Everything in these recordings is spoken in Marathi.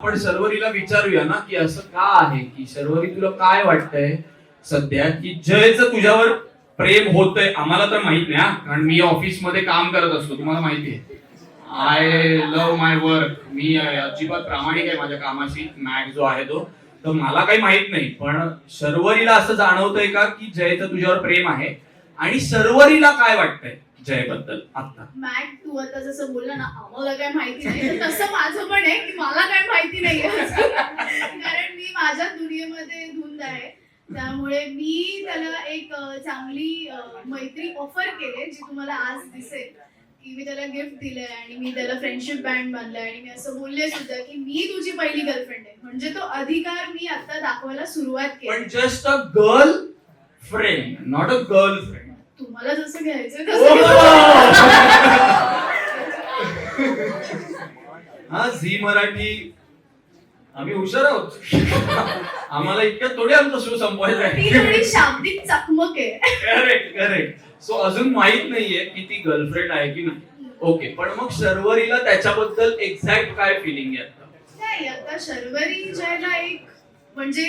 आपण शर्वरीला विचारूया ना की असं का आहे की शर्वरी तुला काय वाटतंय सध्या की जयचं तुझ्यावर प्रेम होतंय. आम्हाला तर माहित नाही कारण मी ऑफिस मध्ये काम करत असतो, तुम्हाला माहिती आहे. I love my work. मी अजिबात प्रामाणिक आहे माझ्या कामाशी. मॅग जो आहे तो तर मला काही माहित नाही, पण शर्वरीला असं जाणवतंय का की जयचं तुझ्यावर प्रेम आहे आणि शर्वरीला काय वाटतंय जयबद्दल आता? मॅक तू आता जसं बोलला ना आम्हाला काय माहिती नाही, तर तसं माझं पण आहे की मला काय माहिती नाही कारण मी माझ्या दुनियेमध्ये धुंद आहे. त्यामुळे मी त्याला एक चांगली मैत्री ऑफर केली जी तुम्हाला आज दिसेल की मी त्याला गिफ्ट दिलंय आणि मी त्याला फ्रेंडशिप बँड बांधलाय आणि मी असं बोलले सुद्धा की मी तुझी पहिली गर्लफ्रेंड आहे. म्हणजे तो अधिकार मी आता दाखवायला सुरुवात केली. पण just a girl friend, not a girlfriend. तुम्हाला जसं घ्यायचं हा झी मराठी आम्ही हुशार आहोत. आम्हाला इतक्या थोडी आमचा शो संपवायचा आहे. थोडी शाब्दिक चकमक आहे. Correct correct. सो अजून माहित नाहीये की ती गर्लफ्रेंड आहे की नाही. ओके, पण मग शर्वरीला त्याच्याबद्दल एक्झॅक्ट काय फिलिंग आहे आता? नाही, आता शर्वरी ज्याला एक म्हणजे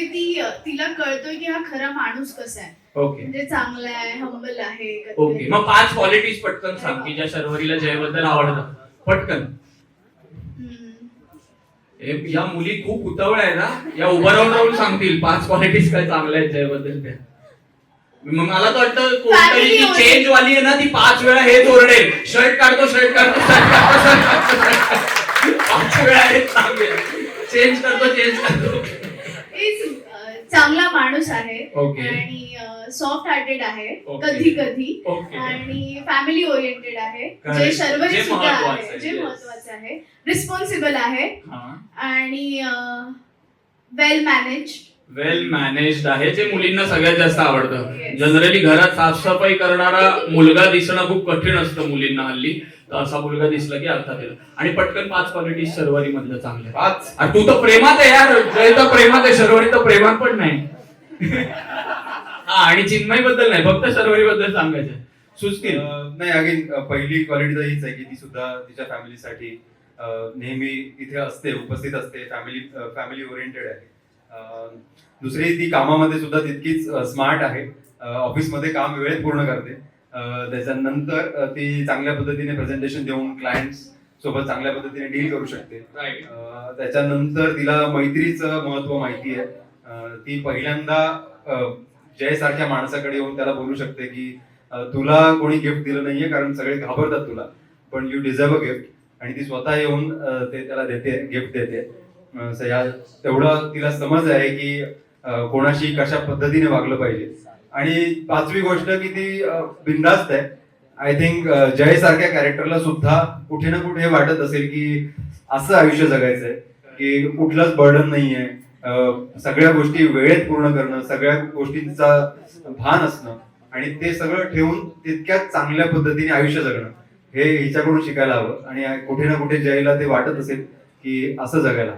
तिला कळतोय की हा खरा माणूस कसा आहे. ओके म्हणजे चांगला आहे, हंबल आहे. ओके, मग 5 क्वालिटीज पटकन सांग की ज्या शर्वरीला जयबद्दल आवडतात. पटकन. या मुली खूप उतावळ्या आहे ना, या उभं राहून सांगतील 5 क्वालिटीज काय चांगल्या आहेत जयबद्दल त्या. मग मला तर वाटतं कोणतरी ती चेंज वाली आहे ना, ती 5 वेळा हेच ओरडेल, शर्ट काढतो शर्ट काढतो शर्ट काढतो 5 वेळा हेच सांगेल, चेंज करतो चेंज करतो. चांगला माणूस आहे ओके. आणि सॉफ्ट हार्टेड आहे ओके. कधी कधी ओके. आणि फॅमिली ओरिएंटेड आहे Correct. जे शर्वरी जे सुद्धा महत्त्वाचं आहे, आहे. जे Yes. महत्त्वाचं आहे. रिस्पॉन्सिबल आहे हा. आणि वेल मॅनेज्ड. वेल मॅनेज्ड आहे, जे मुलींना सगळ्यात जास्त आवडतं. Yes. जनरली घरात साफसफाई करणारा मुलगा दिसणं खूप कठीण असतं मुलींना हल्ली. तर असा मुलगा दिसला की अर्थात येईल. आणि पटकन 5 क्वालिटी शर्वरी मधलं चांगलं. 5. आणि तू तर प्रेमात आहे यार. जय तर प्रेमात आहे, शर्वरी तर प्रेमात पण नाही. हा, आणि चिन्मयी बद्दल नाही, फक्त शर्वरी बद्दल सांगायचं. सुचतील? नाही, अगेन पहिली क्वालिटी तर हीच आहे की ती सुद्धा तिच्या फॅमिलीसाठी नेहमी इथे असते, उपस्थित असते. फॅमिली ओरिएंटेड आहे. दुसरी, ती कामामध्ये सुद्धा तितकीच स्मार्ट आहे. ऑफिसमध्ये काम वेळेत पूर्ण करते. त्याच्यानंतर ती चांगल्या पद्धतीने प्रेझेंटेशन देऊन क्लायंट्स सोबत चांगल्या पद्धतीने डील करू शकते. त्याच्यानंतर तिला मैत्रीचं महत्व माहिती आहे. ती पहिल्यांदा जय सारख्या माणसाकडे येऊन त्याला बोलू शकते की तुला कोणी गिफ्ट दिलं नाहीये कारण सगळे घाबरतात तुला, पण यू डिझर्व अ गिफ्ट. आणि ती स्वतः येऊन ते त्याला देते, गिफ्ट देते. तेवढं तिला समज आहे की कोणाशी कशा पद्धतीने वागलं पाहिजे. आणि 5वी गोष्ट की ती बिनधास्त आहे. आय थिंक जय सारख्या कॅरेक्टरला सुद्धा कुठे ना कुठे वाटत असेल की असं आयुष्य जगायचंय की कुठलंच बर्डन नाहीये, सगळ्या गोष्टी वेळेत पूर्ण करणं, सगळ्या गोष्टींचा भान असणं आणि ते सगळं ठेवून तितक्याच चांगल्या पद्धतीने आयुष्य जगणं, हे हिच्याकडून शिकायला हवं. आणि कुठे ना कुठे जयला ते वाटत असेल की असं जगायला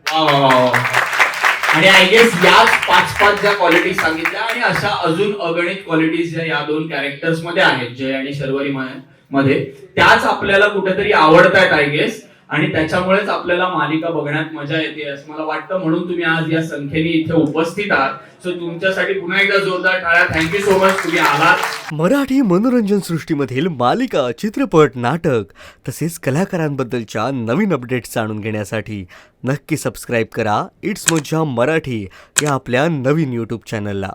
हवं. आणि आय गेस याच 5 ज्या क्वालिटीज सांगितल्या आणि अशा अजून अगणित क्वालिटीज ज्या या 2 कॅरेक्टर्स मध्ये आहेत जय आणि शर्वरी मध्ये, त्याच आपल्याला कुठेतरी आवडतायत आय गेस. आणि त्याच्यामुळेच आपल्याला मालिका बघण्यात मजा येते असं मला वाटतं. म्हणून तुम्ही आज या संख्येने इथे उपस्थित आहात. सो तुमच्यासाठी पुन्हा एकदा जोरदार टाळ्या. थँक्यू सो मच, तुम्ही आलात. मराठी मनोरंजन सृष्टीमधील मालिका, चित्रपट, नाटक तसेच कलाकारांबद्दलच्या नवीन अपडेट्स जाणून घेण्यासाठी नक्की सबस्क्राईब करा इट्स मज्जा मराठी या आपल्या नवीन YouTube चॅनलला.